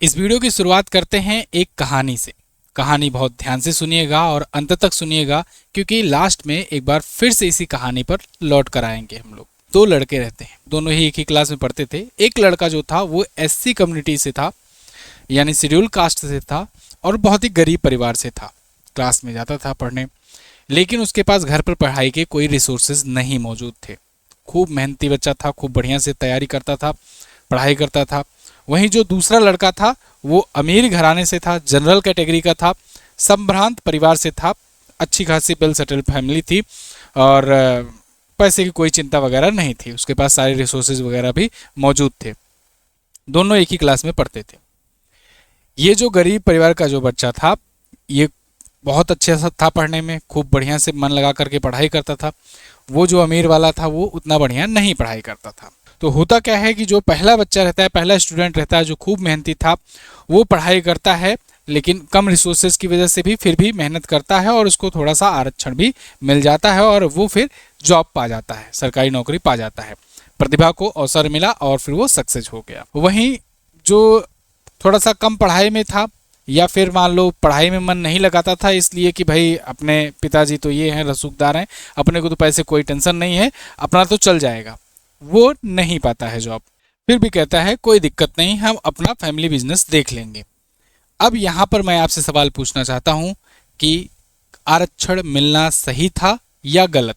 इस वीडियो की शुरुआत करते हैं एक कहानी से। कहानी बहुत ध्यान से सुनिएगा और अंत तक सुनिएगा, क्योंकि लास्ट में एक बार फिर से इसी कहानी पर लौट कर आएंगे हम लोग। दो लड़के रहते हैं, दोनों ही एक ही क्लास में पढ़ते थे। एक लड़का जो था वो एससी कम्युनिटी से था, यानी शेड्यूल कास्ट से था, और बहुत ही गरीब परिवार से था। क्लास में जाता था पढ़ने, लेकिन उसके पास घर पर पढ़ाई के कोई रिसोर्सेज नहीं मौजूद थे। खूब मेहनती बच्चा था, खूब बढ़िया से तैयारी करता था, पढ़ाई करता था। वहीं जो दूसरा लड़का था वो अमीर घराने से था, जनरल कैटेगरी का था, संभ्रांत परिवार से था, अच्छी खासी वेल सेटल्ड फैमिली थी और पैसे की कोई चिंता वगैरह नहीं थी। उसके पास सारे रिसोर्सेज वगैरह भी मौजूद थे। दोनों एक ही क्लास में पढ़ते थे। ये जो गरीब परिवार का जो बच्चा था, ये बहुत अच्छे सा था पढ़ने में, खूब बढ़िया से मन लगा करके पढ़ाई करता था। वो जो अमीर वाला था वो उतना बढ़िया नहीं पढ़ाई करता था। तो होता क्या है कि जो पहला बच्चा रहता है, पहला स्टूडेंट रहता है, जो खूब मेहनती था, वो पढ़ाई करता है, लेकिन कम रिसोर्सेज की वजह से भी फिर भी मेहनत करता है और उसको थोड़ा सा आरक्षण भी मिल जाता है और वो फिर जॉब पा जाता है, सरकारी नौकरी पा जाता है। प्रतिभा को अवसर मिला और फिर वो सक्सेस हो गया। वहीं जो थोड़ा सा कम पढ़ाई में था, या फिर मान लो पढ़ाई में मन नहीं लगाता था, इसलिए कि भाई अपने पिताजी तो ये हैं, रसूखदार हैं, अपने को तो पैसे कोई टेंशन नहीं है, अपना तो चल जाएगा, वो नहीं पाता है जॉब। फिर भी कहता है कोई दिक्कत नहीं, हम अपना फैमिली बिजनेस देख लेंगे। अब यहाँ पर मैं आपसे सवाल पूछना चाहता हूँ कि आरक्षण मिलना सही था या गलत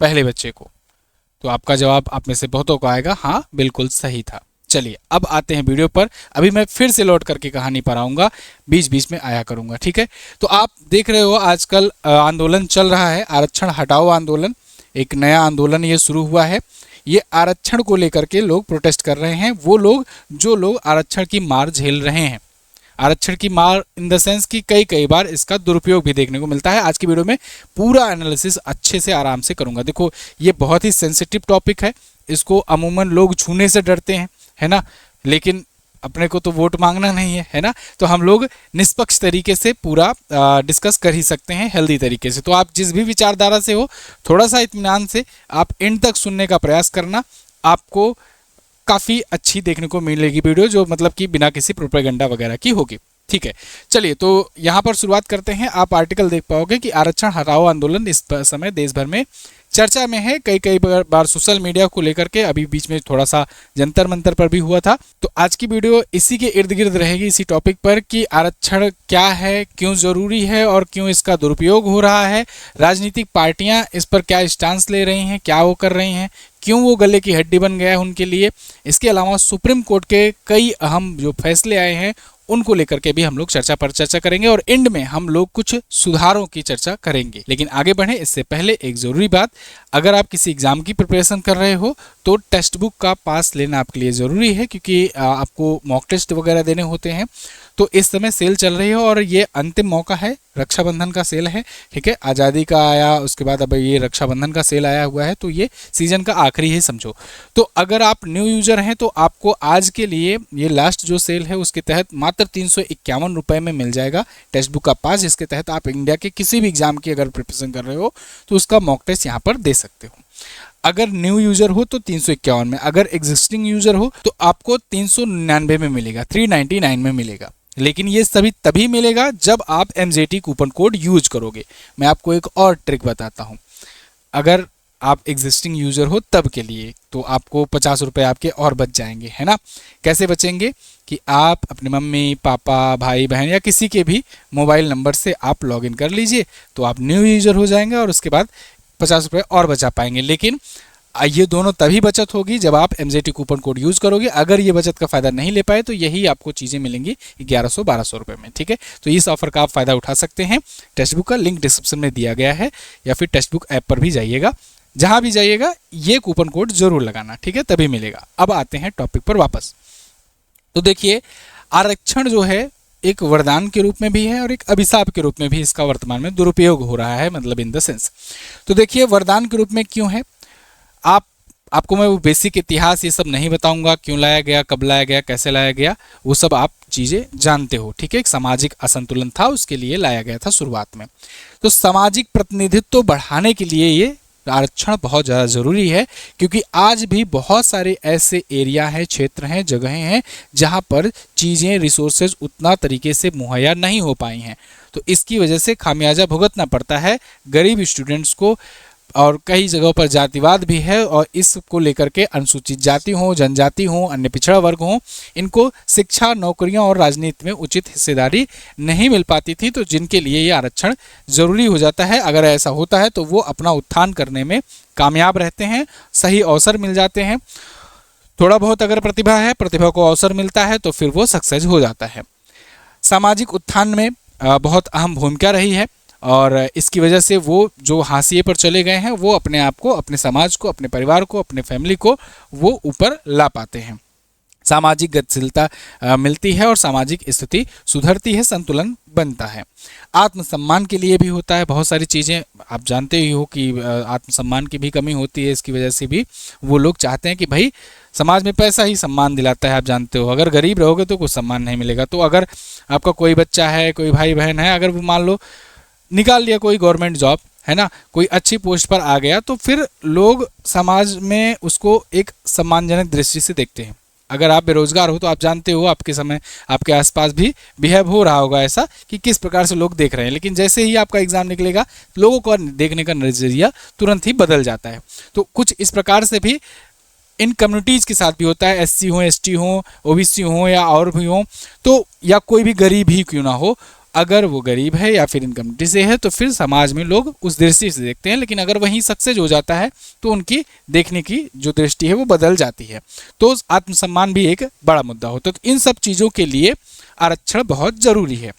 पहले बच्चे को? तो आपका जवाब आप में से बहुतों को आएगा हाँ बिल्कुल सही था। चलिए अब आते हैं वीडियो पर। अभी मैं फिर से लौट करके कहानी पर आऊँगा, बीच बीच में आया करूँगा, ठीक है? तो आप देख रहे हो आजकल आंदोलन चल रहा है, आरक्षण हटाओ आंदोलन। एक नया आंदोलन ये शुरू हुआ है। ये आरक्षण को लेकर के लोग प्रोटेस्ट कर रहे हैं, वो लोग जो लोग आरक्षण की मार झेल रहे हैं। आरक्षण की मार इन द सेंस कि कई बार इसका दुरुपयोग भी देखने को मिलता है। आज की वीडियो में पूरा एनालिसिस अच्छे से आराम से करूंगा। देखो ये बहुत ही सेंसिटिव टॉपिक है, इसको अमूमन लोग छूने से डरते हैं, है ना? लेकिन अपने को तो वोट मांगना नहीं है ना? तो हम लोग निष्पक्ष तरीके से पूरा डिस्कस कर ही सकते हैं, हेल्दी तरीके से। तो आप जिस भी विचारधारा से हो, थोड़ा सा इत्मीनान से आप एंड तक सुनने का प्रयास करना, आपको काफ़ी अच्छी देखने को मिलेगी वीडियो, जो मतलब कि बिना किसी प्रोपेगेंडा वगैरह की होगी, ठीक है? चलिए तो यहाँ पर शुरुआत करते हैं। आप आर्टिकल देख पाओगे कि आरक्षण हटाओ आंदोलन इस समय देश भर में चर्चा में है। कई बार सोशल मीडिया को लेकर के, अभी बीच में थोड़ा सा जंतर मंतर पर भी हुआ था। तो आज की वीडियो इसी के इर्द गिर्द रहेगी, इसी टॉपिक पर कि आरक्षण क्या है, क्यों जरूरी है और क्यों इसका दुरुपयोग हो रहा है, राजनीतिक पार्टियां इस पर क्या स्टांस ले रही हैं, क्या वो कर रही हैं, क्यों वो गले की हड्डी बन गया है उनके लिए। इसके अलावा सुप्रीम कोर्ट के कई अहम जो फैसले आए हैं उनको लेकर के भी हम लोग चर्चा करेंगे और एंड में हम लोग कुछ सुधारों की चर्चा करेंगे। लेकिन आगे बढ़े इससे पहले एक जरूरी बात, अगर आप किसी एग्जाम की प्रिपरेशन कर रहे हो तो टेक्स्ट बुक का पास लेना आपके लिए ज़रूरी है, क्योंकि आपको मॉक टेस्ट वगैरह देने होते हैं। तो इस समय सेल चल रही है और ये अंतिम मौका है, रक्षाबंधन का सेल है, ठीक है? आज़ादी का आया, उसके बाद अब ये रक्षाबंधन का सेल आया हुआ है, तो ये सीजन का आखिरी ही समझो। तो अगर आप न्यू यूजर हैं तो आपको आज के लिए ये लास्ट जो सेल है उसके तहत मात्र 351 रुपये में मिल जाएगा टेक्स्ट बुक का पास, जिसके तहत आप इंडिया के किसी भी एग्जाम की अगर प्रिपरेशन कर रहे हो तो उसका मॉक टेस्ट यहाँ पर दे सकते हो। अगर न्यू यूजर हो तो 351 में, अगर एग्जिस्टिंग यूजर हो तो आपको 399 में मिलेगा, 399 में मिलेगा। लेकिन ये सभी तभी मिलेगा जब आप MJT कूपन कोड यूज करोगे। मैं आपको एक और ट्रिक बताता हूँ। अगर आप एग्जिस्टिंग यूजर हो तब के लिए तो आपको 50 रुपये आपके और बच जाएंगे, है ना? कैसे बचेंगे कि आप अपने मम्मी पापा भाई बहन या किसी के भी मोबाइल नंबर से आप लॉगिन कर लीजिए, तो आप न्यू यूजर हो जाएंगे और उसके बाद 50 रुपये और बचा पाएंगे। लेकिन ये दोनों तभी बचत होगी जब आप MJT कूपन कोड यूज़ करोगे। अगर ये बचत का फ़ायदा नहीं ले पाए तो यही आपको चीज़ें मिलेंगी 1100-1200 रुपये में, ठीक है? तो इस ऑफर का आप फ़ायदा उठा सकते हैं। टेक्स्ट बुक का लिंक डिस्क्रिप्शन में दिया गया है, या फिर टेक्स्ट बुक ऐप पर भी जाइएगा, जहाँ भी जाइएगा ये कूपन कोड ज़रूर लगाना, ठीक है? तभी मिलेगा। अब आते हैं टॉपिक पर वापस। तो देखिए, आरक्षण जो है एक वरदान के रूप में भी है और एक अभिशाप के रूप में भी इसका वर्तमान में दुरुपयोग हो रहा है, मतलब इन द सेंस। तो देखिए वरदान के रूप में क्यों है, आपको मैं वो बेसिक इतिहास ये सब नहीं बताऊंगा, क्यों लाया गया, कब लाया गया, कैसे लाया गया, वो सब आप चीज़ें जानते हो, ठीक है? एक सामाजिक असंतुलन था, उसके लिए लाया गया था शुरुआत में। तो सामाजिक प्रतिनिधित्व बढ़ाने के लिए ये आरक्षण बहुत ज़्यादा ज़रूरी है, क्योंकि आज भी बहुत सारे ऐसे एरिया हैं, क्षेत्र हैं, जगहें हैं जहाँ पर चीज़ें, रिसोर्सेज उतना तरीके से मुहैया नहीं हो पाई हैं। तो इसकी वजह से खामियाजा भुगतना पड़ता है गरीब स्टूडेंट्स को, और कई जगहों पर जातिवाद भी है, और इसको लेकर के अनुसूचित जाति हो, जनजाति हो, अन्य पिछड़ा वर्ग हो, इनको शिक्षा, नौकरियां और राजनीति में उचित हिस्सेदारी नहीं मिल पाती थी, तो जिनके लिए ये आरक्षण ज़रूरी हो जाता है। अगर ऐसा होता है तो वो अपना उत्थान करने में कामयाब रहते हैं, सही अवसर मिल जाते हैं। थोड़ा बहुत अगर प्रतिभा है, प्रतिभा को अवसर मिलता है तो फिर वो सक्सेस हो जाता है। सामाजिक उत्थान में बहुत अहम भूमिका रही है, और इसकी वजह से वो जो हाशिए पर चले गए हैं वो अपने आप को, अपने समाज को, अपने परिवार को, अपने फैमिली को वो ऊपर ला पाते हैं। सामाजिक गतिशीलता मिलती है और सामाजिक स्थिति सुधरती है, संतुलन बनता है। आत्मसम्मान के लिए भी होता है। बहुत सारी चीज़ें आप जानते ही हो कि आत्मसम्मान की भी कमी होती है, इसकी वजह से भी वो लोग चाहते हैं कि भाई समाज में पैसा ही सम्मान दिलाता है। आप जानते हो अगर गरीब रहोगे तो कुछ सम्मान नहीं मिलेगा। तो अगर आपका कोई बच्चा है, कोई भाई बहन है, अगर वो मान लो निकाल लिया कोई गवर्नमेंट जॉब, है ना, कोई अच्छी पोस्ट पर आ गया, तो फिर लोग समाज में उसको एक सम्मानजनक दृष्टि से देखते हैं। अगर आप बेरोजगार हो तो आप जानते हो आपके समय आपके आसपास भी बिहेव हो रहा होगा ऐसा कि किस प्रकार से लोग देख रहे हैं। लेकिन जैसे ही आपका एग्जाम निकलेगा, लोगों को देखने का नजरिया तुरंत ही बदल जाता है। तो कुछ इस प्रकार से भी इन कम्युनिटीज़ के साथ भी होता है। एससी हो, एसटी हो, ओबीसी हो या और भी हो, तो या कोई भी गरीब ही क्यों ना हो, अगर वो गरीब है या फिर इन कम्युनिटी से है तो फिर समाज में लोग उस दृष्टि से देखते हैं। लेकिन अगर वहीं सक्सेस हो जाता है तो उनकी देखने की जो दृष्टि है वो बदल जाती है। तो आत्मसम्मान भी एक बड़ा मुद्दा होता है। तो इन सब चीज़ों के लिए आरक्षण बहुत ज़रूरी है।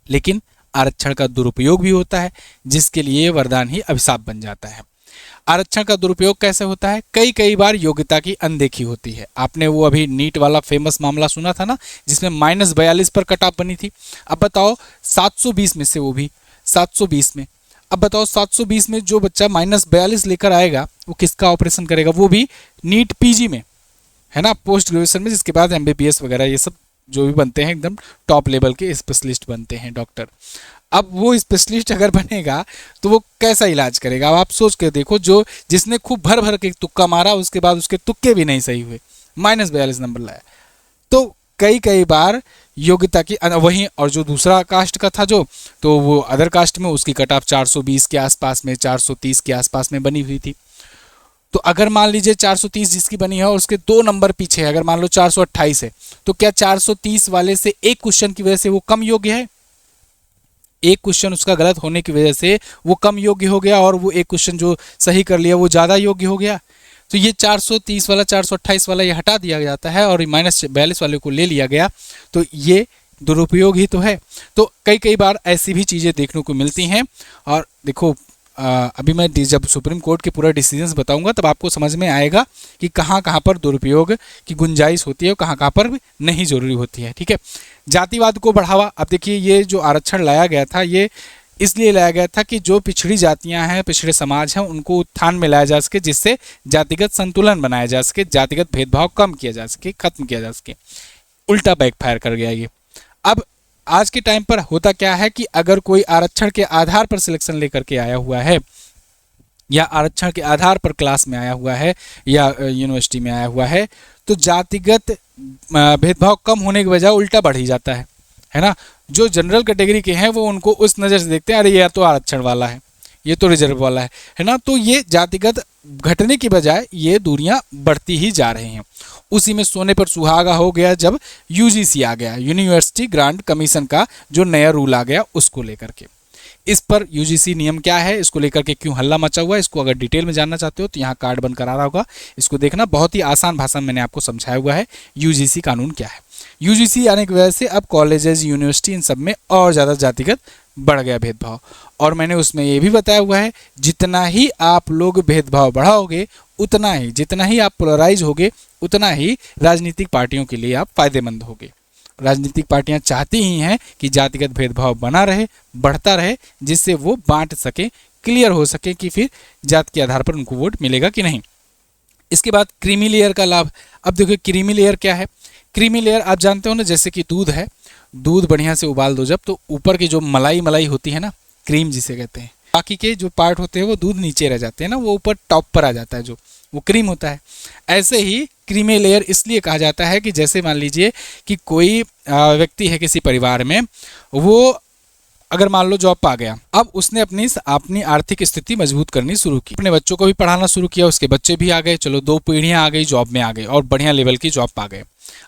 लेकिन आरक्षण का दुरुपयोग भी होता है, जिसके लिए वरदान ही अभिशाप बन जाता है। आरक्षण का दुरुपयोग कैसे होता है? कई बार योग्यता की अनदेखी होती है। आपने वो अभी नीट वाला फेमस मामला सुना था ना, जिसमें -42 पर कट ऑफ बनी थी। अब बताओ 720 में से, वो भी 720 में, अब बताओ 720 में जो बच्चा -42 लेकर आएगा वो किसका ऑपरेशन करेगा? वो भी नीट पीजी में, है ना, पोस्ट ग्रेजुएशन में, जिसके बाद MBBS वगैरह ये सब जो भी बनते हैं एकदम टॉप लेवल के स्पेशलिस्ट बनते हैं डॉक्टर। अब वो स्पेशलिस्ट अगर बनेगा तो वो कैसा इलाज करेगा? अब आप सोच के देखो, जो जिसने खूब भर भर के तुक्का मारा, उसके बाद उसके तुक्के भी नहीं सही हुए, -42 नंबर लाया। तो कई बार योग्यता की वहीं, और जो दूसरा कास्ट का था जो, तो वो अदर कास्ट में उसकी कट ऑफ 420 के आसपास में, 430 के आसपास में बनी हुई थी। तो अगर मान लीजिए 430 जिसकी बनी है और उसके 2 नंबर पीछे है, अगर मान लो 428 है, तो क्या 430 वाले से एक क्वेश्चन की वजह से वो कम योग्य है? एक क्वेश्चन उसका गलत होने की वजह से वो कम योग्य हो गया, और वो एक क्वेश्चन जो सही कर लिया वो ज़्यादा योग्य हो गया। तो ये 430 वाला, 428 वाला ये हटा दिया जाता है और -42 वाले को ले लिया गया। तो ये दुरुपयोग ही तो है। तो कई बार ऐसी भी चीज़ें देखने को मिलती हैं। और देखो अभी मैं जब सुप्रीम कोर्ट के पूरा डिसीजंस बताऊंगा तब आपको समझ में आएगा कि कहाँ कहाँ पर दुरुपयोग की गुंजाइश होती है और कहाँ कहाँ पर नहीं जरूरी होती है। ठीक है। जातिवाद को बढ़ावा। अब देखिए, ये जो आरक्षण लाया गया था, ये इसलिए लाया गया था कि जो पिछड़ी जातियां हैं, पिछड़े समाज हैं, उनको उत्थान में लाया जा सके, जिससे जातिगत संतुलन बनाया जा सके, जातिगत भेदभाव कम किया जा सके, खत्म किया जा सके। उल्टा बैकफायर कर गया ये। अब आज के टाइम पर होता क्या है कि अगर कोई आरक्षण के आधार पर सिलेक्शन लेकर के आया हुआ है, या आरक्षण के आधार पर क्लास में आया हुआ है, या यूनिवर्सिटी में आया हुआ है, तो जातिगत भेदभाव कम होने की बजाय उल्टा बढ़ ही जाता है ना। जो जनरल कैटेगरी के हैं वो उनको उस नज़र से देखते हैं, अरे ये तो आरक्षण वाला है, ये तो रिजर्व वाला है ना। तो ये जातिगत घटने की बजाय ये दूरियां बढ़ती ही जा रही हैं। उसी में सोने पर सुहागा हो गया जब UGC आ गया, यूनिवर्सिटी ग्रांट कमीशन का जो नया रूल आ गया उसको लेकर के। इस पर UGC नियम क्या है, इसको लेकर के क्यों हल्ला मचा हुआ है, इसको अगर डिटेल में जानना चाहते हो तो यहाँ कार्ड बंद करा रहा होगा, इसको देखना। बहुत ही आसान भाषा में मैंने आपको समझाया हुआ है UGC कानून क्या है। UGC आने की वजह से अब कॉलेजेस, यूनिवर्सिटी, इन सब में और ज़्यादा जातिगत बढ़ गया भेदभाव। और मैंने उसमें ये भी बताया हुआ है, जितना ही आप लोग भेदभाव बढ़ाओगे, उतना ही, जितना ही आप पोलराइज होगे, उतना ही राजनीतिक पार्टियों के लिए आप फायदेमंद होगे। राजनीतिक पार्टियां चाहती ही हैं कि जातिगत भेदभाव बना रहे, बढ़ता रहे, जिससे वो बांट सके, क्लियर हो सके कि फिर जात के आधार पर उनको वोट मिलेगा कि नहीं। इसके बाद क्रीमी लेयर का लाभ। अब देखिए क्रीमी लेयर क्या है। क्रीमी लेयर आप जानते हो ना, जैसे कि दूध है, दूध बढ़िया से उबाल दो जब, तो ऊपर की जो मलाई होती है ना, क्रीम जिसे कहते हैं, बाकी के जो पार्ट होते हैं वो दूध नीचे रह जाते हैं ना, वो ऊपर टॉप पर आ जाता है, जो वो क्रीम होता है। ऐसे ही क्रीमी लेयर इसलिए कहा जाता है कि जैसे मान लीजिए कि कोई व्यक्ति है किसी परिवार में, वो अगर मान लो जॉब पा गया, अब उसने अपनी आर्थिक स्थिति मजबूत करनी शुरू की, अपने बच्चों को भी पढ़ाना शुरू किया, उसके बच्चे भी आ गए, चलो 2 पीढ़ियां आ गई, जॉब में आ गए और बढ़िया लेवल की जॉब पा गए।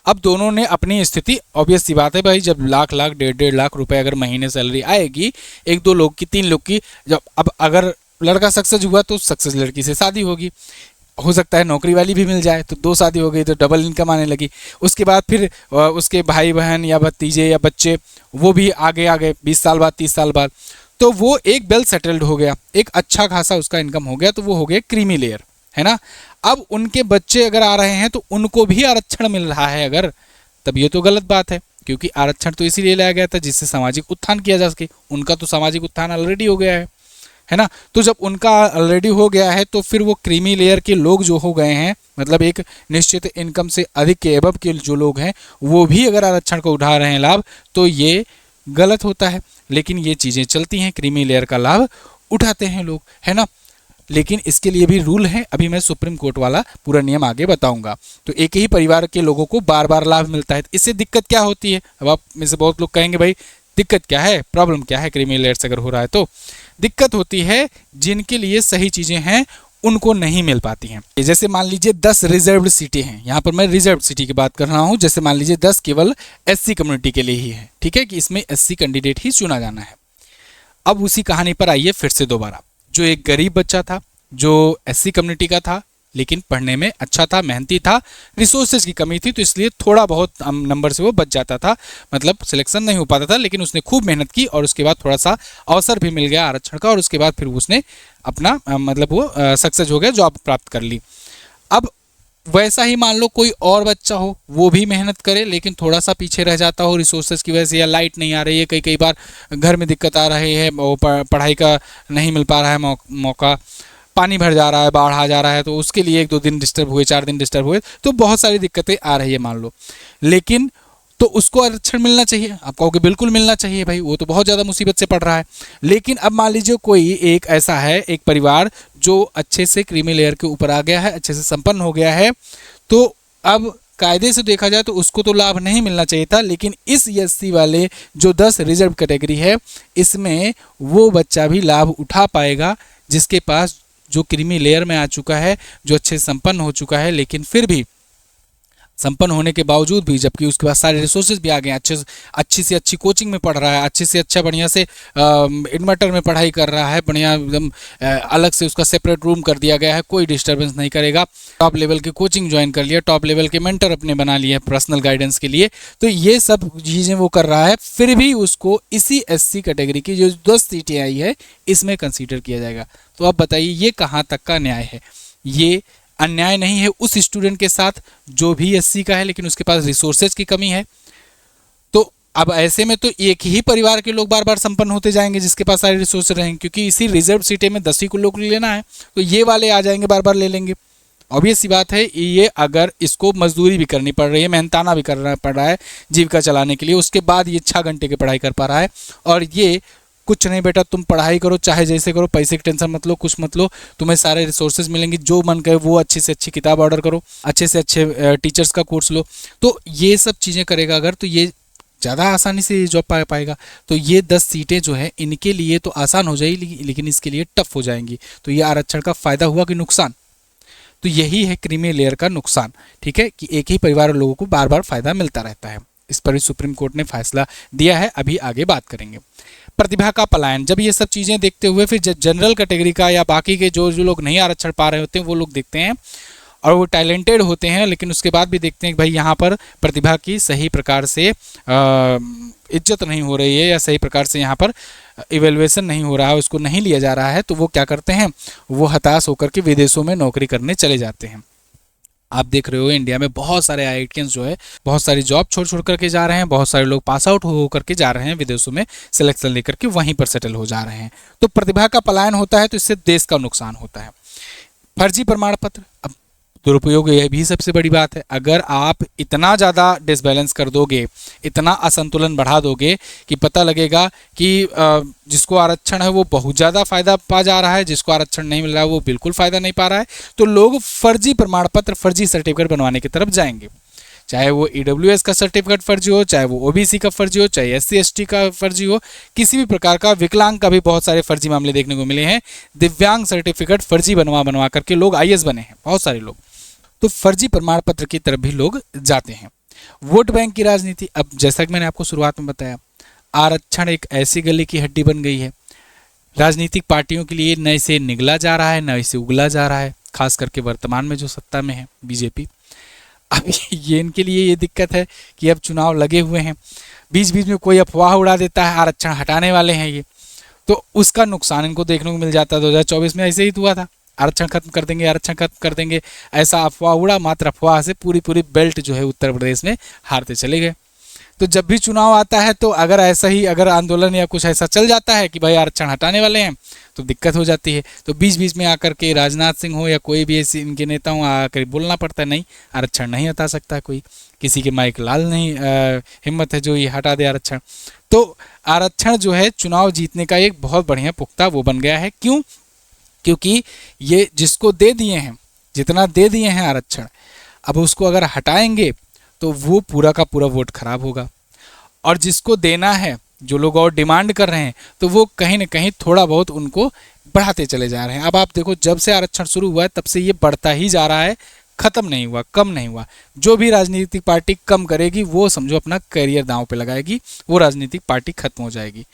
अब दोनों ने अपनी स्थिति, ऑब्वियस सी बात है भाई, जब लाख 1.5 लाख रुपए अगर महीने सैलरी आएगी, 1-2 लोग की, 3 लोग की, जब अब अगर लड़का सक्सेस हुआ तो सक्सेस लड़की से शादी होगी, हो सकता है नौकरी वाली भी मिल जाए, तो 2 शादी हो गई तो डबल इनकम आने लगी। उसके बाद फिर उसके भाई बहन या भतीजे या बच्चे वो भी आगे आ गए 20 साल बाद, 30 साल बाद, तो वो एक वेल सेटल्ड हो गया, एक अच्छा खासा उसका इनकम हो गया, तो वो हो गया क्रीमी लेयर, है ना। अब उनके बच्चे अगर आ रहे हैं तो उनको भी आरक्षण मिल रहा है अगर, तब ये तो गलत बात है, क्योंकि आरक्षण तो इसीलिए लाया गया था जिससे सामाजिक उत्थान किया जा सके। उनका तो सामाजिक उत्थान ऑलरेडी हो गया है ना। तो जब उनका ऑलरेडी हो गया है तो फिर वो क्रीमी लेयर के लोग जो हो गए हैं, मतलब एक निश्चित इनकम से अधिक के एबव के जो लोग हैं, वो भी अगर आरक्षण को उठा रहे हैं लाभ, तो ये गलत होता है। लेकिन ये चीज़ें चलती हैं, क्रीमी लेयर का लाभ उठाते हैं लोग, है ना। लेकिन इसके लिए भी रूल है, अभी मैं सुप्रीम कोर्ट वाला पूरा नियम आगे बताऊंगा। तो एक ही परिवार के लोगों को बार बार लाभ मिलता है, इससे दिक्कत क्या होती है। अब आप में से बहुत लोग कहेंगे भाई दिक्कत क्या है, प्रॉब्लम क्या है क्रीमी लेयर से अगर हो रहा है। तो दिक्कत होती है जिनके लिए सही चीज़ें हैं उनको नहीं मिल पाती हैं। जैसे मान लीजिए 10 रिजर्व्ड सीटें हैं, यहाँ पर मैं रिजर्व्ड सिटी की बात कर रहा हूँ। जैसे मान लीजिए 10 केवल एससी कम्युनिटी के लिए ही है, ठीक है, कि इसमें एससी कैंडिडेट ही चुना जाना है। अब उसी कहानी पर आइए फिर से दोबारा। जो एक गरीब बच्चा था जो एससी कम्युनिटी का था, लेकिन पढ़ने में अच्छा था, मेहनती था, रिसोर्सेज की कमी थी तो इसलिए थोड़ा बहुत नंबर से वो बच जाता था, मतलब सिलेक्शन नहीं हो पाता था, लेकिन उसने खूब मेहनत की और उसके बाद थोड़ा सा अवसर भी मिल गया आरक्षण का और उसके बाद फिर उसने अपना मतलब वो सक्सेस हो गया, जॉब प्राप्त कर ली। अब वैसा ही मान लो कोई और बच्चा हो, वो भी मेहनत करे लेकिन थोड़ा सा पीछे रह जाता हो रिसोर्सेज की वजह से, या लाइट नहीं आ रही है, कई बार घर में दिक्कत आ रही है, पढ़ाई का नहीं मिल पा रहा है मौका, पानी भर जा रहा है, बाढ़ आ जा रहा है, तो उसके लिए 1-2 दिन डिस्टर्ब हुए, 4 दिन डिस्टर्ब हुए, तो बहुत सारी दिक्कतें आ रही है मान लो। लेकिन तो उसको आरक्षण मिलना चाहिए, आप कहोगे बिल्कुल मिलना चाहिए भाई, वो तो बहुत ज़्यादा मुसीबत से पड़ रहा है। लेकिन अब मान लीजिए कोई एक ऐसा है, एक परिवार जो अच्छे से क्रीमी लेयर के ऊपर आ गया है, अच्छे से संपन्न हो गया है, तो अब कायदे से देखा जाए तो उसको तो लाभ नहीं मिलना चाहिए था। लेकिन इस एससी वाले जो 10 रिजर्व कैटेगरी है, इसमें वो बच्चा भी लाभ उठा पाएगा जिसके पास जो क्रीमी लेयर में आ चुका है, जो अच्छे संपन्न हो चुका है, लेकिन फिर भी संपन्न होने के बावजूद भी, जबकि उसके पास सारे रिसोर्सेज भी आ गए, अच्छी से अच्छी कोचिंग में पढ़ रहा है, अच्छे से अच्छा बढ़िया से इन्वर्टर में पढ़ाई कर रहा है, बढ़िया एकदम अलग से उसका सेपरेट रूम कर दिया गया है, कोई डिस्टर्बेंस नहीं करेगा, टॉप लेवल की कोचिंग ज्वाइन कर लिया, टॉप लेवल के मेंटर अपने बना लिए पर्सनल गाइडेंस के लिए, तो ये सब चीज़ें वो कर रहा है, फिर भी उसको इसी एससी कैटेगरी की जो 10 सीटें आई है इसमें कंसीडर किया जाएगा। तो आप बताइए ये कहाँ तक का न्याय है। ये अन्याय नहीं है उस स्टूडेंट के साथ जो भी एससी का है लेकिन उसके पास रिसोर्सेज की कमी है। तो अब ऐसे में तो एक ही परिवार के लोग बार बार संपन्न होते जाएंगे जिसके पास सारे रिसोर्सेज रहेंगे, क्योंकि इसी रिजर्व सीटें में 10 ही को लोग लेना है, तो ये वाले आ जाएंगे बार बार ले लेंगे। ऑब्वियस सी बात है, ये अगर इसको मजदूरी भी करनी पड़ रही है, मेहनताना भी करना पड़ रहा है जीविका चलाने के लिए, उसके बाद ये 6 घंटे की पढ़ाई कर पा रहा है, और ये कुछ नहीं बेटा तुम पढ़ाई करो चाहे जैसे करो, पैसे की टेंशन मत लो, कुछ मत लो, तुम्हें सारे रिसोर्सेज मिलेंगे, जो मन करे वो अच्छी से अच्छी किताब ऑर्डर करो, अच्छे से अच्छे टीचर्स का कोर्स लो, तो ये सब चीज़ें करेगा अगर, तो ये ज़्यादा आसानी से जॉब पा पाएगा। तो ये 10 सीटें जो है इनके लिए तो आसान हो जाएगी, लेकिन इसके लिए टफ हो जाएंगी। तो ये आरक्षण का फ़ायदा हुआ कि नुकसान, तो यही है क्रीमी लेयर का नुकसान, ठीक है, कि एक ही परिवार लोगों को बार बार फ़ायदा मिलता रहता है। इस पर भी सुप्रीम कोर्ट ने फैसला दिया है, अभी आगे बात करेंगे। प्रतिभा का पलायन, जब ये सब चीज़ें देखते हुए फिर जनरल कैटेगरी का या बाकी के जो लोग नहीं आरक्षण पा रहे होते हैं वो लोग देखते हैं और वो टैलेंटेड होते हैं, लेकिन उसके बाद भी देखते हैं कि भाई यहाँ पर प्रतिभा की सही प्रकार से इज्जत नहीं हो रही है या सही प्रकार से यहाँ पर इवेल्युएशन नहीं हो रहा है, उसको नहीं लिया जा रहा है, तो वो क्या करते हैं, वो हताश होकर के विदेशों में नौकरी करने चले जाते हैं। आप देख रहे हो इंडिया में बहुत सारे आईआईटियंस जो है बहुत सारी जॉब छोड़ करके जा रहे हैं, बहुत सारे लोग पास आउट हो करके जा रहे हैं विदेशों में सिलेक्शन लेकर के वहीं पर सेटल हो जा रहे हैं। तो प्रतिभा का पलायन होता है तो इससे देश का नुकसान होता है। फर्जी प्रमाण पत्र, अब दुरुपयोग यह भी सबसे बड़ी बात है। अगर आप इतना ज़्यादा डिसबैलेंस कर दोगे, इतना असंतुलन बढ़ा दोगे कि पता लगेगा कि जिसको आरक्षण है वो बहुत ज़्यादा फायदा पा जा रहा है, जिसको आरक्षण नहीं मिल रहा है वो बिल्कुल फायदा नहीं पा रहा है, तो लोग फर्जी प्रमाण पत्र, फर्जी सर्टिफिकेट बनवाने की तरफ जाएंगे। चाहे वो ईडब्ल्यूएस का सर्टिफिकेट फर्जी हो, चाहे वो ओबीसी का फर्जी हो, चाहे एससी एसटी का फर्जी हो, किसी भी प्रकार का, विकलांग का भी बहुत सारे फर्जी मामले देखने को मिले हैं। दिव्यांग सर्टिफिकेट फर्जी बनवा करके लोग आईएएस बने हैं, बहुत सारे लोग। तो फर्जी प्रमाण पत्र की तरफ भी लोग जाते हैं। वोट बैंक की राजनीति, अब जैसा कि मैंने आपको शुरुआत में बताया, आरक्षण एक ऐसी गले की हड्डी बन गई है, राजनीतिक पार्टियों के लिए न इसे निगला जा रहा है, न इसे उगला जा रहा है, खास करके वर्तमान में जो सत्ता में है बीजेपी। अब ये इनके लिए ये दिक्कत है कि अब चुनाव लगे हुए हैं, बीच बीच में कोई अफवाह उड़ा देता है आरक्षण हटाने वाले हैं ये, तो उसका नुकसान इनको देखने को मिल जाता है। 2024 में ऐसे ही हुआ था, आरक्षण खत्म कर देंगे, आरक्षण खत्म कर देंगे, ऐसा अफवाह उड़ा, मात्र अफवाह से पूरी बेल्ट जो है उत्तर प्रदेश में हारते चले गए। तो जब भी चुनाव आता है तो अगर ऐसा ही, अगर आंदोलन या कुछ ऐसा चल जाता है कि भाई आरक्षण हटाने वाले हैं, तो दिक्कत हो जाती है। तो बीच बीच में आकर के राजनाथ सिंह हो या कोई भी ऐसे इनके नेता हो, आकर बोलना पड़ता है नहीं, आरक्षण नहीं हटा सकता कोई, किसी के माइक लाल नहीं हिम्मत है जो ये हटा दे आरक्षण। तो आरक्षण जो है चुनाव जीतने का एक बहुत बढ़िया पुख्ता वो बन गया है। क्यों? क्योंकि ये जिसको दे दिए हैं, जितना दे दिए हैं आरक्षण, अब उसको अगर हटाएंगे तो वो पूरा का पूरा वोट खराब होगा, और जिसको देना है, जो लोग और डिमांड कर रहे हैं, तो वो कहीं ना कहीं थोड़ा बहुत उनको बढ़ाते चले जा रहे हैं। अब आप देखो, जब से आरक्षण शुरू हुआ है तब से ये बढ़ता ही जा रहा है, खत्म नहीं हुआ, कम नहीं हुआ। जो भी राजनीतिक पार्टी कम करेगी वो समझो अपना करियर दांव पे लगाएगी, वो राजनीतिक पार्टी खत्म हो जाएगी।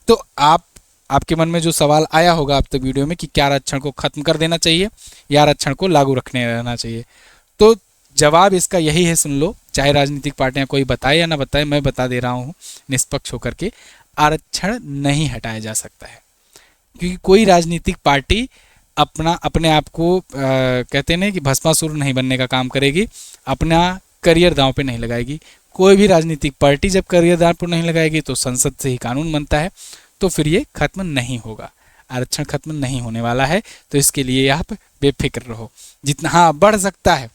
तो आपके मन में जो सवाल आया होगा अब तक वीडियो में कि क्या आरक्षण को खत्म कर देना चाहिए या आरक्षण को लागू रखने रहना चाहिए, तो जवाब इसका यही है, सुन लो, चाहे राजनीतिक पार्टियां कोई बताए या ना बताए, मैं बता दे रहा हूं निष्पक्ष होकर के, आरक्षण नहीं हटाया जा सकता है। क्योंकि कोई राजनीतिक पार्टी अपने आप को कहते हैं कि भस्मासुर नहीं बनने का काम करेगी, अपना करियर दांव पे नहीं लगाएगी। कोई भी राजनीतिक पार्टी जब करियर दांव पर नहीं लगाएगी तो संसद से ही कानून बनता है, तो फिर ये खत्म नहीं होगा, आरक्षण खत्म नहीं होने वाला है। तो इसके लिए आप बेफिक्र रहो। जितना हाँ बढ़ सकता है,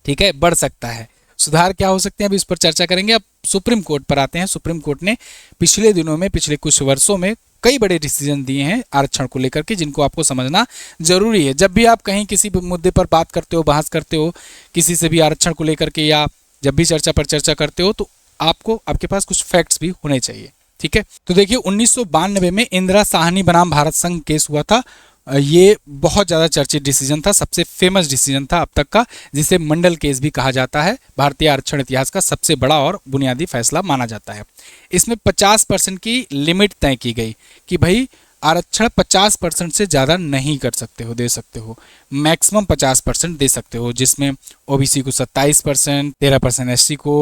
ठीक है, बढ़ सकता है, सुधार क्या हो सकते हैं अभी इस पर चर्चा करेंगे। अब सुप्रीम कोर्ट पर आते हैं। सुप्रीम कोर्ट ने पिछले दिनों में, पिछले कुछ वर्षों में कई बड़े डिसीजन दिए हैं आरक्षण को लेकर के, जिनको आपको समझना जरूरी है। जब भी आप कहीं किसी मुद्दे पर बात करते हो, बहस करते हो किसी से भी आरक्षण को लेकर के, या जब भी चर्चा पर चर्चा करते हो, तो आपके पास कुछ फैक्ट्स भी होने चाहिए, ठीक है। तो देखिए 1992 में इंदिरा साहनी बनाम भारत संघ केस हुआ था। ये बहुत ज़्यादा चर्चित डिसीजन था, सबसे फेमस डिसीजन था अब तक का, जिसे मंडल केस भी कहा जाता है। भारतीय आरक्षण इतिहास का सबसे बड़ा और बुनियादी फैसला माना जाता है। इसमें 50% की लिमिट तय की गई कि भाई आरक्षण 50% से ज़्यादा नहीं कर सकते हो, दे सकते हो, मैक्सिमम 50% दे सकते हो, जिसमें ओबीसी को 27%, 13% एससी को,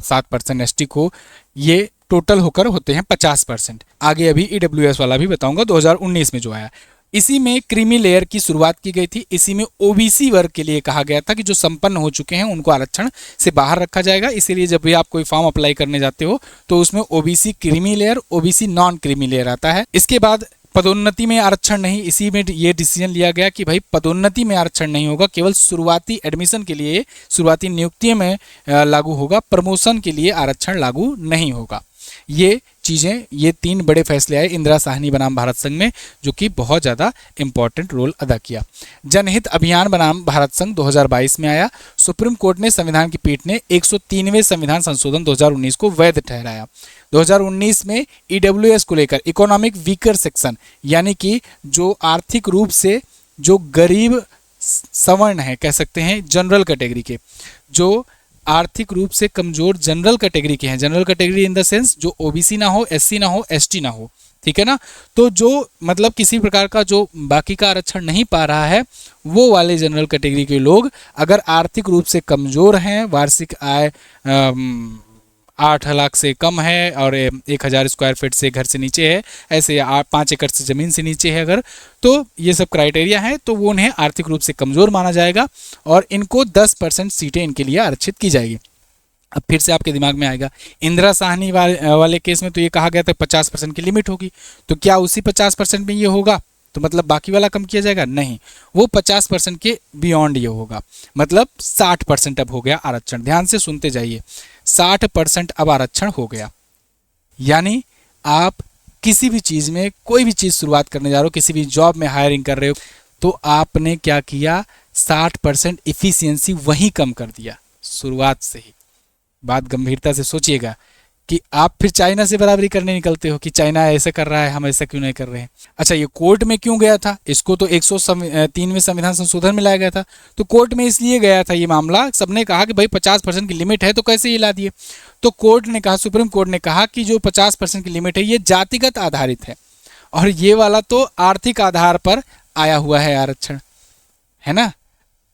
7% एसटी को, ये टोटल होकर होते हैं 50%। आगे अभी ईडब्ल्यूएस वाला भी बताऊंगा 2019 में जो आया। इसी में क्रीमी लेयर की शुरुआत की गई थी। इसी में ओबीसी वर्ग के लिए कहा गया था कि जो संपन्न हो चुके हैं उनको आरक्षण से बाहर रखा जाएगा। इसीलिए जब भी आप कोई फॉर्म अप्लाई करने जाते हो तो उसमें OBC creamy layer, OBC non creamy layer आता है। इसके बाद पदोन्नति में आरक्षण नहीं, इसी में ये डिसीजन लिया गया कि भाई पदोन्नति में आरक्षण नहीं होगा, केवल शुरुआती एडमिशन के लिए, शुरुआती नियुक्ति में लागू होगा, प्रमोशन के लिए आरक्षण लागू नहीं होगा। ये चीज़ें, ये 3 बड़े फैसले आए इंदिरा साहनी बनाम भारत संघ में, जो कि बहुत ज़्यादा इंपॉर्टेंट रोल अदा किया। जनहित अभियान बनाम भारत संघ 2022 में आया। सुप्रीम कोर्ट ने, संविधान की पीठ ने 103वें संविधान संशोधन 2019 को वैध ठहराया। 2019 में ईडब्ल्यूएस को लेकर, इकोनॉमिक वीकर सेक्शन, यानी कि जो आर्थिक रूप से जो गरीब सवर्ण है, कह सकते हैं जनरल कैटेगरी के, जो आर्थिक रूप से कमजोर जनरल कैटेगरी के हैं, general category in the sense जो ओबीसी ना हो, एससी ना हो, एसटी ना हो, ठीक है ना, तो जो मतलब किसी प्रकार का जो बाकी का आरक्षण नहीं पा रहा है, वो वाले जनरल कैटेगरी के लोग अगर आर्थिक रूप से कमजोर हैं, वार्षिक आय 8 लाख से कम है और 1000 स्क्वायर फीट से घर से नीचे है, ऐसे 5 एकड़ से ज़मीन से नीचे है अगर, तो ये सब क्राइटेरिया है, तो वो उन्हें आर्थिक रूप से कमज़ोर माना जाएगा और इनको 10% सीटें इनके लिए आरक्षित की जाएगी। अब फिर से आपके दिमाग में आएगा, इंदिरा साहनी वाले केस में तो ये कहा गया था 50% की लिमिट होगी, तो क्या उसी 50% में ये होगा? तो मतलब बाकी वाला कम किया जाएगा? नहीं, वो 50% के बियॉन्ड ये होगा, मतलब 60% अब हो गया आरक्षण। ध्यान से सुनते जाइए, 60% अब आरक्षण हो गया। यानी आप किसी भी चीज़ में कोई भी चीज़ शुरुआत करने जा रहे हो, किसी भी जॉब में हायरिंग कर रहे हो, तो आपने क्या किया, 60% इफिशियंसी वहीं कम कर दिया शुरुआत से ही। बात गंभीरता से सोचिएगा कि आप फिर चाइना से बराबरी करने निकलते हो कि चाइना ऐसे कर रहा है, हम ऐसा क्यों नहीं कर रहे हैं। अच्छा, ये कोर्ट में क्यों गया था? इसको तो 103वें संविधान संशोधन में लाया गया था। तो कोर्ट में इसलिए गया था ये मामला, सबने कहा कि भाई 50% की लिमिट है तो कैसे ये ला दिए। तो कोर्ट ने कहा, सुप्रीम कोर्ट ने कहा कि जो 50% की लिमिट है ये जातिगत आधारित है, और ये वाला तो आर्थिक आधार पर आया हुआ है आरक्षण, है ना।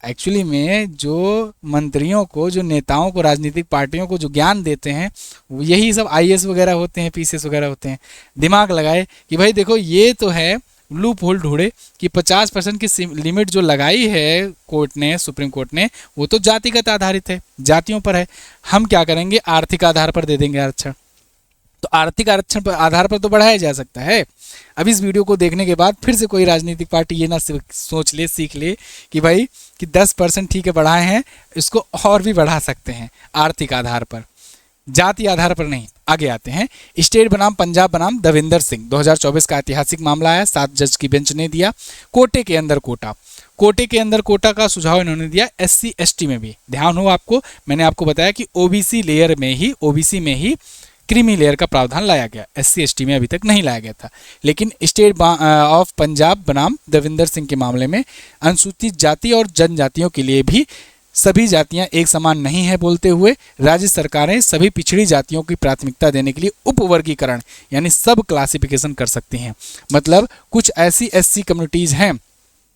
एक्चुअली में जो मंत्रियों को, जो नेताओं को, राजनीतिक पार्टियों को जो ज्ञान देते हैं, वो यही सब आईएएस वगैरह होते हैं, पीसीएस वगैरह होते हैं। दिमाग लगाए कि भाई देखो ये तो है, लूप होल ढूंढे कि 50% की लिमिट जो लगाई है कोर्ट ने, सुप्रीम कोर्ट ने, वो तो जातिगत आधारित है, जातियों पर है। हम क्या करेंगे, आर्थिक आधार पर दे देंगे आरक्षण। तो आर्थिक आरक्षण पर आधार पर तो बढ़ाया जा सकता है। अब इस वीडियो को देखने के बाद फिर से कोई राजनीतिक पार्टी ये ना सोच ले, सीख ले कि भाई कि 10% ठीक है बढ़ाए हैं, इसको और भी बढ़ा सकते हैं आर्थिक आधार पर, जाति आधार पर नहीं। आगे आते हैं, स्टेट बनाम पंजाब बनाम दविंदर सिंह, 2024 का ऐतिहासिक मामला आया, 7 जज की बेंच ने दिया। कोटे के अंदर कोटा, कोटे के अंदर कोटा का सुझाव इन्होंने दिया SC ST में भी। ध्यान हो आपको, मैंने आपको बताया कि OBC लेयर में ही, OBC में ही क्रीमी लेयर का प्रावधान लाया गया, SC ST में अभी तक नहीं लाया गया था। लेकिन स्टेट ऑफ पंजाब बनाम दविंदर सिंह के मामले में अनुसूचित जाति और जनजातियों के लिए भी सभी जातियां एक समान नहीं है बोलते हुए राज्य सरकारें सभी पिछड़ी जातियों की प्राथमिकता देने के लिए उपवर्गीकरण यानी सब क्लासिफिकेशन कर सकती हैं। मतलब कुछ ऐसी SC कम्युनिटीज़ हैं,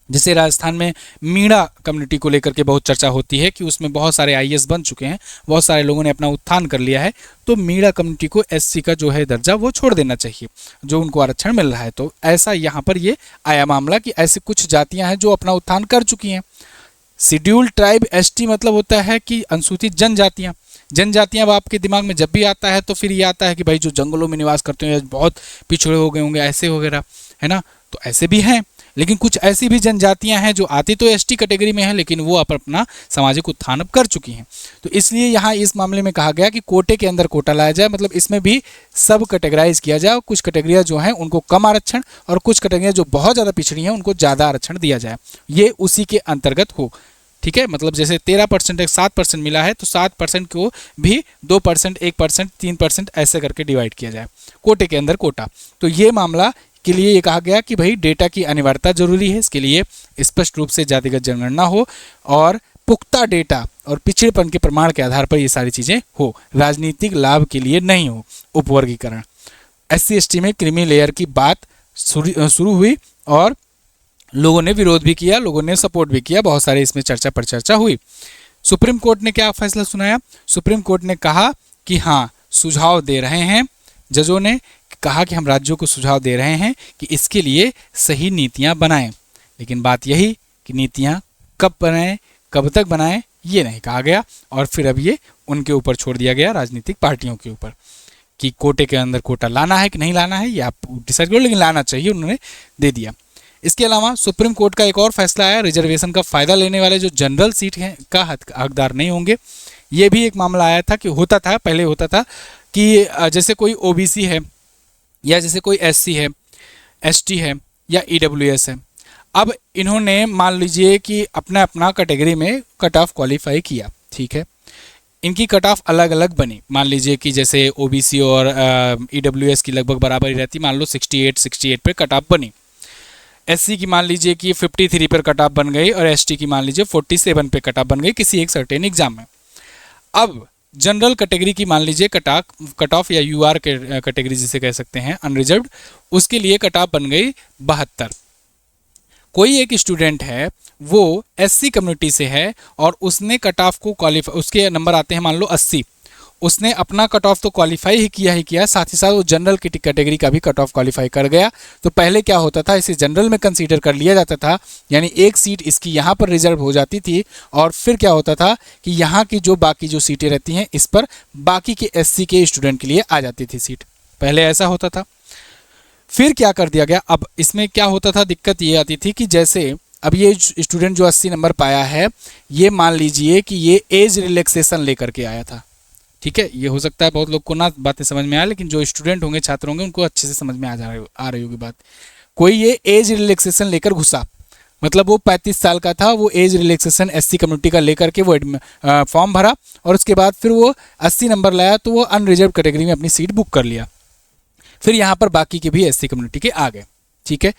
जैसे राजस्थान में मीणा कम्युनिटी को लेकर के बहुत चर्चा होती है कि उसमें बहुत सारे IAS बन चुके हैं, बहुत सारे लोगों ने अपना उत्थान कर लिया है, तो मीणा कम्युनिटी को SC का जो है दर्जा वो छोड़ देना चाहिए, जो उनको आरक्षण मिल रहा है। तो ऐसा यहाँ पर ये आया मामला कि ऐसी कुछ जातियाँ हैं जो अपना उत्थान कर चुकी हैं। शेड्यूल्ड ट्राइब ST मतलब होता है कि अनुसूचित जनजातियाँ। जनजातियाँ अब आपके दिमाग में जब भी आता है तो फिर ये आता है कि भाई जो जंगलों में निवास करते हैं, बहुत पिछड़े हो गए होंगे ऐसे वगैरह, है ना। तो ऐसे भी हैं, लेकिन कुछ ऐसी भी जनजातियां हैं जो आती तो ST कैटेगरी में है, लेकिन वो अपना सामाजिक उत्थान अब कर चुकी हैं। तो इसलिए यहाँ इस मामले में कहा गया कि कोटे के अंदर कोटा लाया जाए, मतलब इसमें भी सब कैटेगराइज किया जाए। कुछ कैटेगरियाँ जो हैं उनको कम आरक्षण, और कुछ कैटेगरियाँ जो बहुत ज़्यादा पिछड़ी हैं उनको ज़्यादा आरक्षण दिया जाए, ये उसी के अंतर्गत हो। ठीक है, मतलब जैसे 13% 7% मिला है, तो 7% को भी 2%, 1%, 3% ऐसे करके डिवाइड किया जाए, कोटे के अंदर कोटा। तो ये मामला के लिए ये कहा गया कि भाई डेटा की अनिवार्यता जरूरी है, इसके लिए स्पष्ट रूप से जातिगत जनगणना हो और पुख्ता डेटा और पिछड़ेपन के प्रमाण के आधार पर ये सारी चीज़ें हो, राजनीतिक लाभ के लिए नहीं हो उपवर्गीकरण। SC ST में क्रीमी लेयर की बात शुरू हुई और लोगों ने विरोध भी किया, लोगों ने सपोर्ट भी किया, बहुत सारे इसमें चर्चा पर चर्चा हुई। सुप्रीम कोर्ट ने क्या फैसला सुनाया? सुप्रीम कोर्ट ने कहा कि हाँ, सुझाव दे रहे हैं, जजों ने कहा कि हम राज्यों को सुझाव दे रहे हैं कि इसके लिए सही नीतियां बनाएं, लेकिन बात यही कि नीतियां कब बनाएं, कब तक बनाएं, ये नहीं कहा गया। और फिर अब ये उनके ऊपर छोड़ दिया गया, राजनीतिक पार्टियों के ऊपर, कि कोटे के अंदर कोटा लाना है कि नहीं लाना है, ये आप डिसाइड करो, लेकिन लाना चाहिए, उन्होंने दे दिया। इसके अलावा सुप्रीम कोर्ट का एक और फैसला आया, रिजर्वेशन का फ़ायदा लेने वाले जो जनरल सीट हैं का हकदार नहीं होंगे। ये भी एक मामला आया था कि होता था, पहले होता था कि जैसे कोई OBC है, या जैसे कोई SC है, ST है, या EWS है। अब इन्होंने मान लीजिए कि अपना अपना कैटेगरी में कट ऑफ क्वालिफाई किया, ठीक है, इनकी कट ऑफ अलग अलग बनी। मान लीजिए कि जैसे OBC और EWS की लगभग बराबरी रहती, मान लो 68 पे कट ऑफ बनी। SC की मान लीजिए कि 53 पर कट ऑफ बन गई, और ST की मान लीजिए 47 पे कट ऑफ बन गई किसी एक सर्टेन एग्जाम में। अब जनरल कैटेगरी की मान लीजिए कट ऑफ या UR कैटेगरी जिसे कह सकते हैं, अनरिजर्व्ड, उसके लिए कट ऑफ बन गई 72। कोई एक स्टूडेंट है, वो SC कम्युनिटी से है और उसने कट ऑफ को क्वालिफाई, उसके नंबर आते हैं मान लो 80, उसने अपना कट ऑफ तो क्वालिफाई ही किया, साथ ही साथ वो जनरल की कैटेगरी का भी कट ऑफ क्वालिफाई कर गया। तो पहले क्या होता था, इसे जनरल में कंसीडर कर लिया जाता था, यानी एक सीट इसकी यहाँ पर रिजर्व हो जाती थी, और फिर क्या होता था कि यहाँ की जो बाकी जो सीटें रहती हैं इस पर बाकी के SC के स्टूडेंट के लिए आ जाती थी सीट, पहले ऐसा होता था। फिर क्या कर दिया गया, अब इसमें क्या होता था, दिक्कत ये आती थी कि जैसे अब ये स्टूडेंट जो 80 नंबर पाया है, ये मान लीजिए कि ये एज रिलैक्सेशन लेकर के आया था, ठीक है। ये हो सकता है बहुत लोग को ना बातें समझ में आए, लेकिन जो स्टूडेंट होंगे, छात्र होंगे, उनको अच्छे से समझ में आ रही होगी बात। कोई ये एज रिलैक्सेशन लेकर घुसा, मतलब वो 35 साल का था, वो एज रिलैक्सेशन एससी कम्युनिटी का लेकर के वो फॉर्म भरा, और उसके बाद फिर वो 80 नंबर लाया, तो वो अनरिजर्व कैटेगरी में अपनी सीट बुक कर लिया। फिर यहाँ पर बाकी के भी एससी कम्युनिटी के आ गए, ठीक है।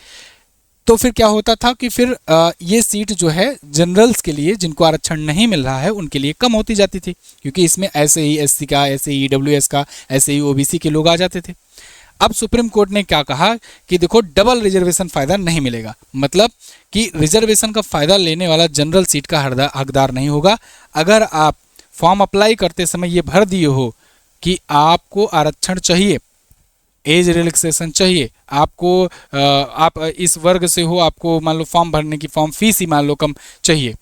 तो फिर क्या होता था कि फिर ये सीट जो है जनरल्स के लिए, जिनको आरक्षण नहीं मिल रहा है, उनके लिए कम होती जाती थी, क्योंकि इसमें ऐसे ही एससी का, ऐसे ही ईडब्ल्यूएस का, ऐसे ही ओबीसी के लोग आ जाते थे। अब सुप्रीम कोर्ट ने क्या कहा कि देखो, डबल रिजर्वेशन फायदा नहीं मिलेगा, मतलब कि रिजर्वेशन का फायदा लेने वाला जनरल सीट का हकदार नहीं होगा। अगर आप फॉर्म अप्लाई करते समय ये भर दिए हो कि आपको आरक्षण चाहिए, एज रिलैक्सेशन चाहिए आपको, आप इस वर्ग से हो, आपको मान लो फॉर्म भरने की फॉर्म फीस ही मान लो कम चाहिए,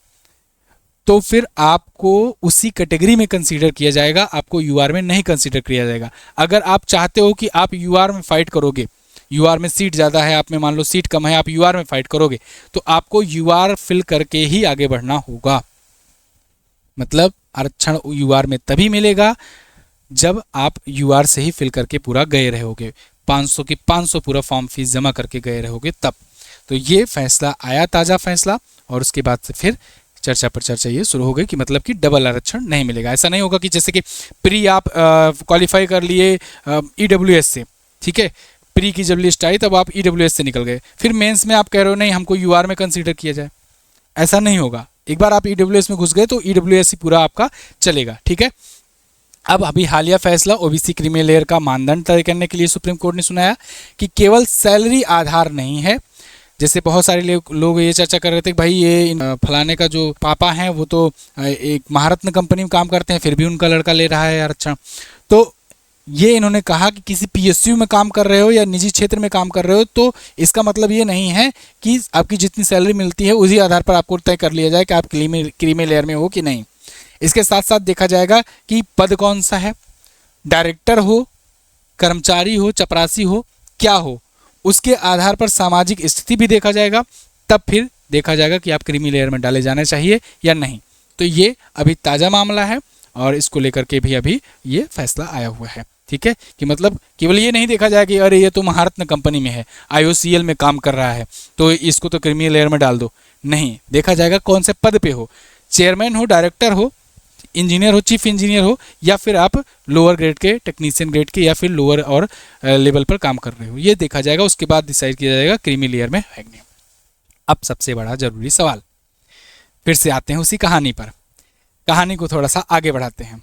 तो फिर आपको उसी कैटेगरी में कंसीडर किया जाएगा, आपको यूआर में नहीं कंसीडर किया जाएगा। अगर आप चाहते हो कि आप यूआर में फाइट करोगे, यूआर में सीट ज़्यादा है, आप में मान लो सीट कम है, आप यूआर में फाइट करोगे, तो आपको यूआर फिल करके ही आगे बढ़ना होगा। मतलब आरक्षण यूआर में तभी मिलेगा जब आप यूआर से ही फिल करके पूरा गए रहोगे, 500 की 500 पूरा फॉर्म फीस जमा करके गए रहोगे तब। तो ये फैसला आया, ताज़ा फैसला, और उसके बाद से फिर चर्चा पर चर्चा ये शुरू हो गई कि मतलब कि डबल आरक्षण नहीं मिलेगा। ऐसा नहीं होगा कि जैसे कि प्री आप क्वालिफाई कर लिए ईडब्ल्यूएस से, ठीक है, प्री की जब लिस्ट आई तब आप ईडब्ल्यूएस से निकल गए, फिर मेंस में आप कह रहे हो नहीं हमको यूआर में कंसीडर किया जाए, ऐसा नहीं होगा। एक बार आप ईडब्ल्यूएस में घुस गए तो ईडब्ल्यूएस ही पूरा आपका चलेगा, ठीक है। अब अभी हालिया फैसला ओबीसी क्रीमी लेयर का मानदंड तय करने के लिए सुप्रीम कोर्ट ने सुनाया कि केवल सैलरी आधार नहीं है। जैसे बहुत सारे लोग ये चर्चा कर रहे थे कि भाई ये फलाने का जो पापा हैं वो तो एक महारत्न कंपनी में काम करते हैं, फिर भी उनका लड़का ले रहा है आरक्षण। तो ये इन्होंने कहा कि किसी पीएसयू में काम कर रहे हो या निजी क्षेत्र में काम कर रहे हो, तो इसका मतलब ये नहीं है कि आपकी जितनी सैलरी मिलती है उसी आधार पर आपको तय कर लिया जाए कि आप क्रीमी लेयर में हो कि नहीं। इसके साथ साथ देखा जाएगा कि पद कौन सा है, डायरेक्टर हो, कर्मचारी हो, चपरासी हो, क्या हो, उसके आधार पर सामाजिक स्थिति भी देखा जाएगा, तब फिर देखा जाएगा कि आप क्रीमी लेयर में डाले जाने चाहिए या नहीं। तो ये अभी ताज़ा मामला है और इसको लेकर के भी अभी ये फैसला आया हुआ है, ठीक है। कि मतलब केवल ये नहीं देखा जाए कि अरे ये तो महारत्न कंपनी में है, आईओसीएल में काम कर रहा है, तो इसको तो क्रीमी लेयर में डाल दो, नहीं, देखा जाएगा कौन से पद पे हो, चेयरमैन हो, डायरेक्टर हो, इंजीनियर हो, चीफ इंजीनियर हो, या फिर आप लोअर ग्रेड के, टेक्नीशियन ग्रेड के, या फिर लोअर और लेवल पर काम कर रहे हो, ये देखा जाएगा। उसके बाद डिसाइड किया जाएगा क्रीमी लेयर में है नहीं। अब सबसे बड़ा जरूरी सवाल, फिर से आते हैं उसी कहानी पर, कहानी को थोड़ा सा आगे बढ़ाते हैं।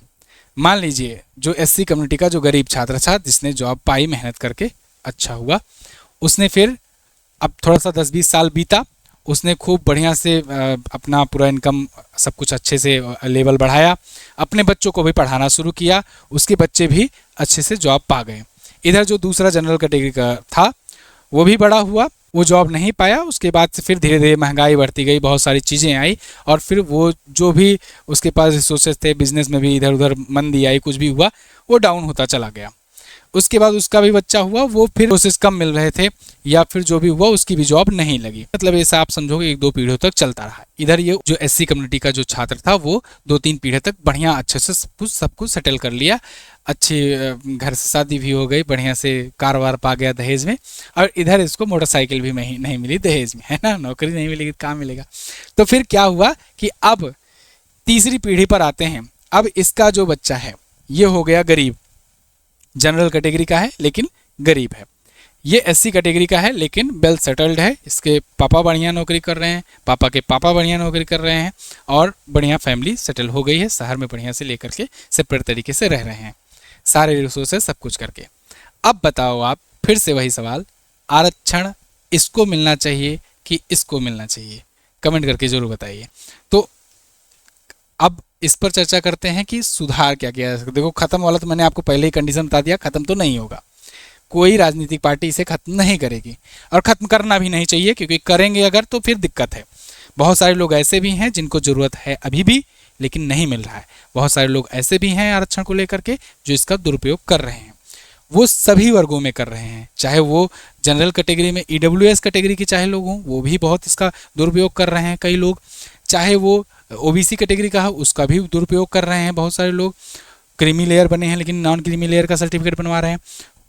मान लीजिए जो एससी कम्युनिटी का जो गरीब छात्र था, जिसने जॉब पाई मेहनत करके, अच्छा हुआ, उसने फिर अब थोड़ा सा 10-20 साल बीता, उसने खूब बढ़िया से अपना पूरा इनकम सब कुछ अच्छे से लेवल बढ़ाया, अपने बच्चों को भी पढ़ाना शुरू किया, उसके बच्चे भी अच्छे से जॉब पा गए। इधर जो दूसरा जनरल कैटेगरी का था वो भी बड़ा हुआ, वो जॉब नहीं पाया, उसके बाद से फिर धीरे धीरे महंगाई बढ़ती गई, बहुत सारी चीज़ें आई, और फिर वो जो भी उसके पास रिसोर्सेज थे, बिजनेस में भी इधर उधर मंदी आई, कुछ भी हुआ, वो डाउन होता चला गया। उसके बाद उसका भी बच्चा हुआ, वो फिर रिसोर्सेज कम मिल रहे थे, या फिर जो भी हुआ उसकी भी जॉब नहीं लगी। मतलब ऐसा आप समझोगे 1-2 पीढ़ियों तक चलता रहा। इधर ये जो एससी कम्युनिटी का जो छात्र था वो 2-3 पीढ़ी तक बढ़िया अच्छे से सब कुछ सेटल कर लिया, अच्छे घर से शादी भी हो गई, बढ़िया से कार वार पा गया दहेज में, और इधर इसको मोटरसाइकिल भी नहीं मिली दहेज में, है ना, नौकरी नहीं मिलेगी कहाँ मिलेगा। तो फिर क्या हुआ कि अब तीसरी पीढ़ी पर आते हैं। अब इसका जो बच्चा है ये हो गया गरीब, जनरल कैटेगरी का है लेकिन गरीब है। ये एससी कैटेगरी का है लेकिन वेल सेटल्ड है, इसके पापा बढ़िया नौकरी कर रहे हैं, पापा के पापा बढ़िया नौकरी कर रहे हैं, और बढ़िया फैमिली सेटल हो गई है, शहर में बढ़िया से लेकर के सेपरेट तरीके से रह रहे हैं, सारे रिसोर्सेज सब कुछ करके। अब बताओ आप, फिर से वही सवाल, आरक्षण इसको मिलना चाहिए कि इसको मिलना चाहिए? कमेंट करके जरूर बताइए। तो अब इस पर चर्चा करते हैं कि सुधार क्या किया जा सकता है। देखो, खत्म वाला तो मैंने आपको पहले ही कंडीशन बता दिया, खत्म तो नहीं होगा, कोई राजनीतिक पार्टी इसे खत्म नहीं करेगी, और खत्म करना भी नहीं चाहिए, क्योंकि करेंगे अगर तो फिर दिक्कत है। बहुत सारे लोग ऐसे भी हैं जिनको ज़रूरत है अभी भी, लेकिन नहीं मिल रहा है। बहुत सारे लोग ऐसे भी हैं आरक्षण को लेकर के जो इसका दुरुपयोग कर रहे हैं, वो सभी वर्गों में कर रहे हैं, चाहे वो जनरल कैटेगरी में ईडब्ल्यूएस कैटेगरी के चाहे लोग हों, वो भी बहुत इसका दुरुपयोग कर रहे हैं कई लोग, चाहे वो ओबीसी कैटेगरी का है उसका भी दुरुपयोग कर रहे हैं बहुत सारे लोग। क्रीमी लेयर बने हैं लेकिन नॉन क्रीमी लेयर का सर्टिफिकेट बनवा रहे हैं।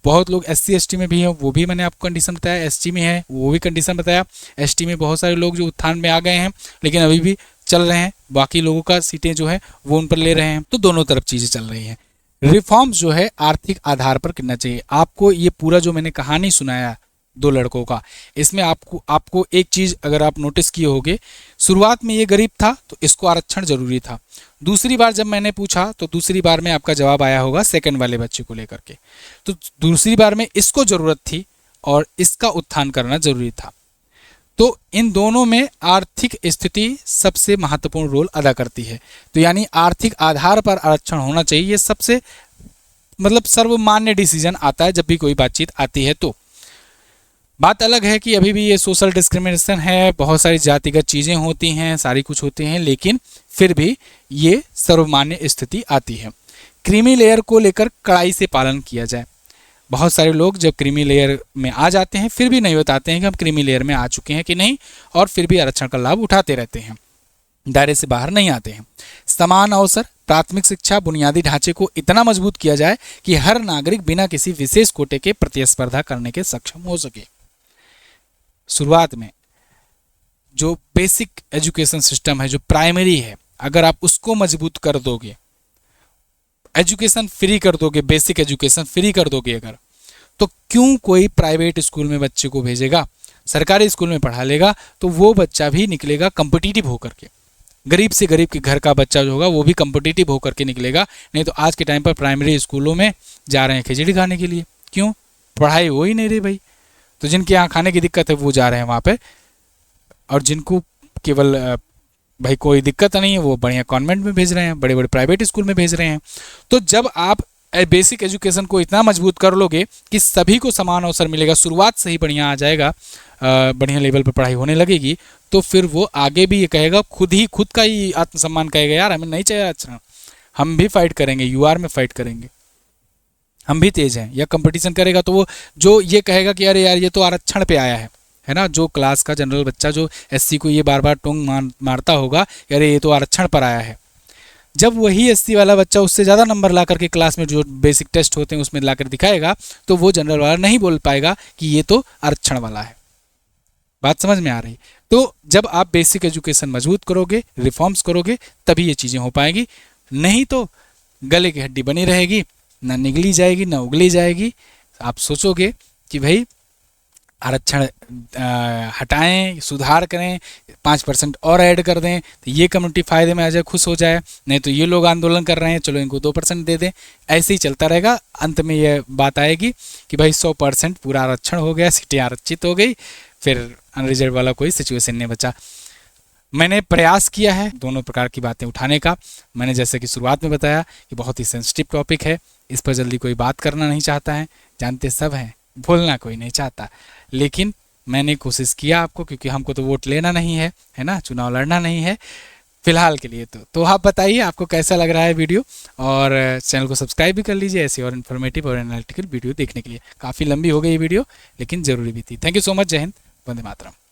बहुत लोग एससी एसटी में भी हैं, वो भी मैंने आपको कंडीशन बताया, एसटी में है वो भी कंडीशन बताया, एसटी में बहुत सारे लोग जो उत्थान में आ गए हैं लेकिन अभी भी चल रहे हैं, बाकी लोगों का सीटें जो है वो उन पर ले रहे हैं। तो दोनों तरफ चीज़ें चल रही हैं। रिफॉर्म्स जो है आर्थिक आधार पर करना चाहिए। आपको ये पूरा जो मैंने कहानी सुनाया दो लड़कों का, इसमें आपको एक चीज़ अगर आप नोटिस किए होंगे, शुरुआत में ये गरीब था तो इसको आरक्षण जरूरी था। दूसरी बार जब मैंने पूछा तो दूसरी बार में आपका जवाब आया होगा सेकंड वाले बच्चे को लेकर के, तो दूसरी बार में इसको ज़रूरत थी और इसका उत्थान करना जरूरी था। तो इन दोनों में आर्थिक स्थिति सबसे महत्वपूर्ण रोल अदा करती है। तो यानी आर्थिक आधार पर आरक्षण होना चाहिए, ये सबसे मतलब सर्वमान्य डिसीजन आता है जब भी कोई बातचीत आती है। तो बात अलग है कि अभी भी ये सोशल डिस्क्रिमिनेशन है, बहुत सारी जातिगत चीज़ें होती हैं, सारी कुछ होती हैं, लेकिन फिर भी ये सर्वमान्य स्थिति आती है। क्रीमी लेयर को लेकर कड़ाई से पालन किया जाए। बहुत सारे लोग जब क्रीमी लेयर में आ जाते हैं फिर भी नहीं बताते हैं कि हम क्रीमी लेयर में आ चुके हैं कि नहीं, और फिर भी आरक्षण का लाभ उठाते रहते हैं, दायरे से बाहर नहीं आते हैं। समान अवसर, प्राथमिक शिक्षा बुनियादी ढांचे को इतना मजबूत किया जाए कि हर नागरिक बिना किसी विशेष कोटे के प्रतिस्पर्धा करने के सक्षम हो सके। शुरुआत में जो बेसिक एजुकेशन सिस्टम है, जो प्राइमरी है, अगर आप उसको मजबूत कर दोगे, एजुकेशन फ्री कर दोगे, बेसिक एजुकेशन फ्री कर दोगे अगर, तो क्यों कोई प्राइवेट स्कूल में बच्चे को भेजेगा? सरकारी स्कूल में पढ़ा लेगा तो वो बच्चा भी निकलेगा कम्पिटिटिव होकर के। गरीब से गरीब के घर का बच्चा जो होगा वो भी कम्पिटिटिव होकर के निकलेगा। नहीं तो आज के टाइम पर प्राइमरी स्कूलों में जा रहे हैं खिचड़ी खाने के लिए, क्यों? पढ़ाई हो ही नहीं रही भाई। तो जिनके यहाँ खाने की दिक्कत है वो जा रहे हैं वहाँ पे, और जिनको केवल भाई कोई दिक्कत नहीं है वो बढ़िया कॉन्वेंट में भेज रहे हैं, बड़े बड़े प्राइवेट स्कूल में भेज रहे हैं। तो जब आप बेसिक एजुकेशन को इतना मजबूत कर लोगे कि सभी को समान अवसर मिलेगा, शुरुआत से ही बढ़िया आ जाएगा, बढ़िया लेवल पर पढ़ाई होने लगेगी, तो फिर वो आगे भी ये कहेगा, खुद का ही आत्मसम्मान कहेगा, यार हमें नहीं चाहिए आरक्षण, हम भी फाइट करेंगे, यूआर में फाइट करेंगे, हम भी तेज हैं, या कंपटीशन करेगा। तो वो जो ये कहेगा कि अरे यार ये तो आरक्षण पे आया है ना, जो क्लास का जनरल बच्चा जो एससी को ये बार बार टोंग मारता होगा कि अरे ये तो आरक्षण पर आया है, जब वही एससी वाला बच्चा उससे ज़्यादा नंबर ला करके क्लास में जो बेसिक टेस्ट होते हैं उसमें ला कर दिखाएगा, तो वो जनरल वाला नहीं बोल पाएगा कि ये तो आरक्षण वाला है। बात समझ में आ रही? तो जब आप बेसिक एजुकेशन मजबूत करोगे, रिफॉर्म्स करोगे, तभी ये चीज़ें हो पाएंगी। नहीं तो गले की हड्डी बनी रहेगी, ना निगली जाएगी ना उगली जाएगी। आप सोचोगे कि भाई आरक्षण हटाएं, सुधार करें, 5% और ऐड कर दें तो ये कम्युनिटी फ़ायदे में आ जाए, खुश हो जाए, नहीं तो ये लोग आंदोलन कर रहे हैं चलो इनको 2% दे दें। ऐसे ही चलता रहेगा। अंत में ये बात आएगी कि भाई 100% पूरा आरक्षण हो गया, सीटें आरक्षित हो गई, फिर अनरिजर्व वाला कोई सिचुएशन नहीं बचा। मैंने प्रयास किया है दोनों प्रकार की बातें उठाने का। मैंने जैसे कि शुरुआत में बताया कि बहुत ही सेंसिटिव टॉपिक है, इस पर जल्दी कोई बात करना नहीं चाहता है, जानते सब हैं, बोलना कोई नहीं चाहता, लेकिन मैंने कोशिश किया आपको, क्योंकि हमको तो वोट लेना नहीं है, है ना, चुनाव लड़ना नहीं है फिलहाल के लिए। तो आप बताइए आपको कैसा लग रहा है वीडियो, और चैनल को सब्सक्राइब भी कर लीजिए ऐसी और इन्फॉर्मेटिव और एनालिटिकल वीडियो देखने के लिए। काफ़ी लंबी हो गई ये वीडियो लेकिन ज़रूरी भी थी। Thank you so much. जय हिंद, वंदे मातरम।